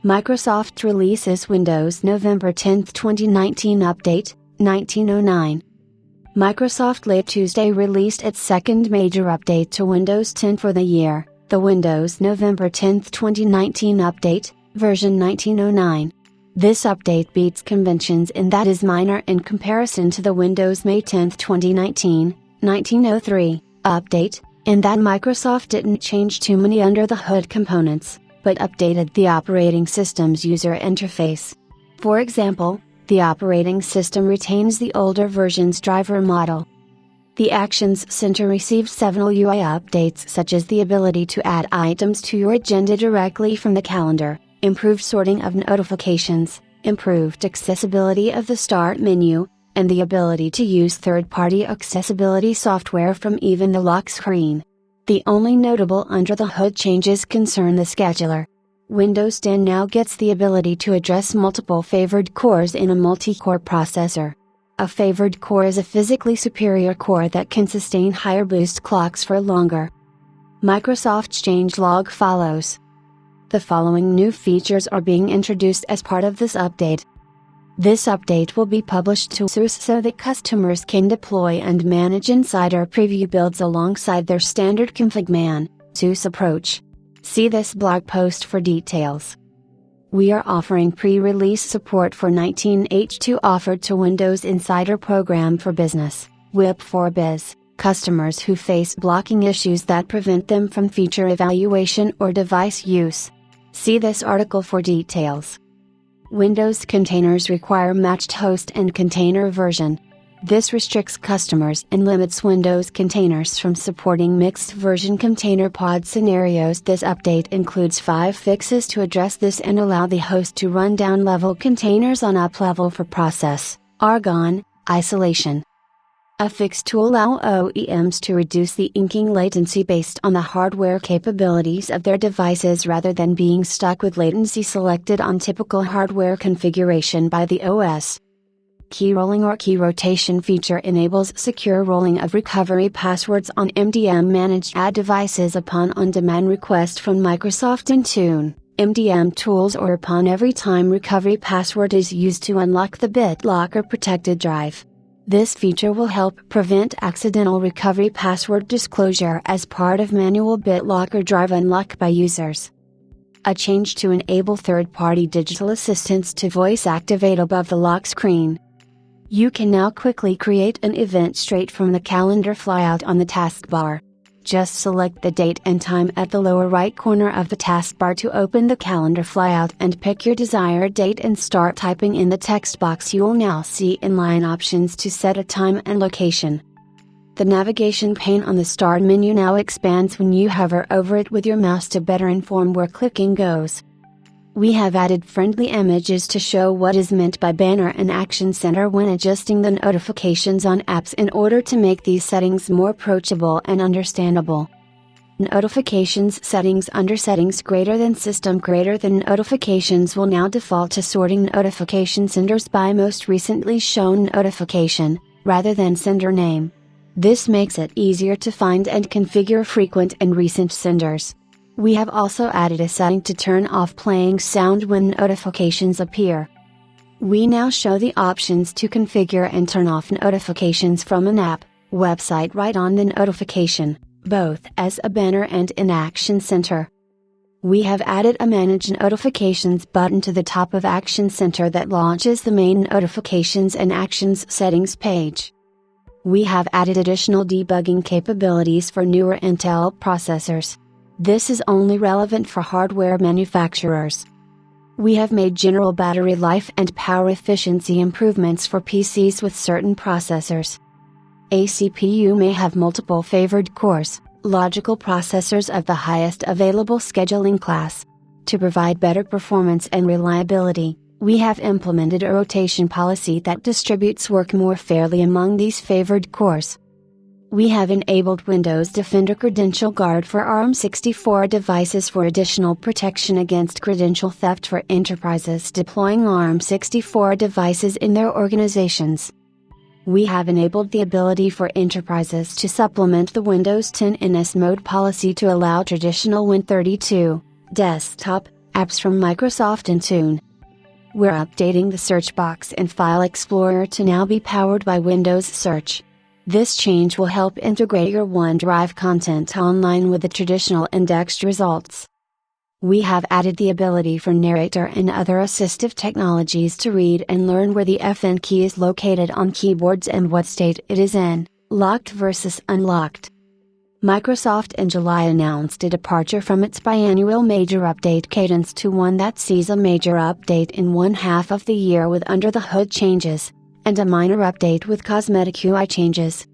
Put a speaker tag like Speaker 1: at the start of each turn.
Speaker 1: Microsoft releases Windows November 10, 2019 Update, 1909. Microsoft late Tuesday released its second major update to Windows 10 for the year, the Windows November 10, 2019 Update, version 1909. This update beats conventions in that is minor in comparison to the Windows May 10, 2019, 1903, update, in that Microsoft didn't change too many under-the-hood components, but updated the operating system's user interface. For example, the operating system retains the older version's driver model. The Actions Center received several UI updates such as the ability to add items to your agenda directly from the calendar, improved sorting of notifications, improved accessibility of the Start menu, and the ability to use third-party accessibility software from even the lock screen. The only notable under-the-hood changes concern the scheduler. Windows 10 now gets the ability to address multiple favored cores in a multi-core processor. A favored core is a physically superior core that can sustain higher boost clocks for longer. Microsoft's changelog follows. The following new features are being introduced as part of this update. This update will be published to SUSE so that customers can deploy and manage Insider Preview builds alongside their standard config SUSE approach. See this blog post for details. We are offering pre-release support for 19H2 offered to Windows Insider Program for Business, WIP for Biz, customers who face blocking issues that prevent them from feature evaluation or device use. See this article for details. Windows containers require matched host and container version. This restricts customers and limits Windows containers from supporting mixed version container pod scenarios. This update includes 5 fixes to address this and allow the host to run down level containers on up level for process, argon, isolation. A fix to allow OEMs to reduce the inking latency based on the hardware capabilities of their devices rather than being stuck with latency selected on typical hardware configuration by the OS. Key rolling or key rotation feature enables secure rolling of recovery passwords on MDM managed ad devices upon on-demand request from Microsoft Intune, MDM tools or upon every time recovery password is used to unlock the BitLocker protected drive. This feature will help prevent accidental recovery password disclosure as part of manual BitLocker drive unlock by users. A change to enable third-party digital assistants to voice activate above the lock screen. You can now quickly create an event straight from the calendar flyout on the taskbar. Just select the date and time at the lower right corner of the taskbar to open the calendar flyout and pick your desired date and start typing in the text box. You will now see inline options to set a time and location. The navigation pane on the Start menu now expands when you hover over it with your mouse to better inform where clicking goes. We have added friendly images to show what is meant by banner and Action Center when adjusting the notifications on apps in order to make these settings more approachable and understandable. Notifications settings under Settings greater than System greater than Notifications will now default to sorting notification senders by most recently shown notification, rather than sender name. This makes it easier to find and configure frequent and recent senders. We have also added a setting to turn off playing sound when notifications appear. We now show the options to configure and turn off notifications from an app, website right on the notification, both as a banner and in Action Center. We have added a Manage Notifications button to the top of Action Center that launches the main Notifications and Actions settings page. We have added additional debugging capabilities for newer Intel processors. This is only relevant for hardware manufacturers. We have made general battery life and power efficiency improvements for PCs with certain processors. A CPU may have multiple favored cores, logical processors of the highest available scheduling class. To provide better performance and reliability, we have implemented a rotation policy that distributes work more fairly among these favored cores. We have enabled Windows Defender Credential Guard for ARM64 devices for additional protection against credential theft for enterprises deploying ARM64 devices in their organizations. We have enabled the ability for enterprises to supplement the Windows 10 NS mode policy to allow traditional Win32, desktop, Apps from Microsoft Intune. We're updating the search box in File Explorer to now be powered by Windows Search. This change will help integrate your OneDrive content online with the traditional indexed results. We have added the ability for Narrator and other assistive technologies to read and learn where the FN key is located on keyboards and what state it is in, locked versus unlocked. Microsoft in July announced a departure from its biannual major update cadence to one that sees a major update in one half of the year with under-the-hood changes, and a minor update with cosmetic UI changes.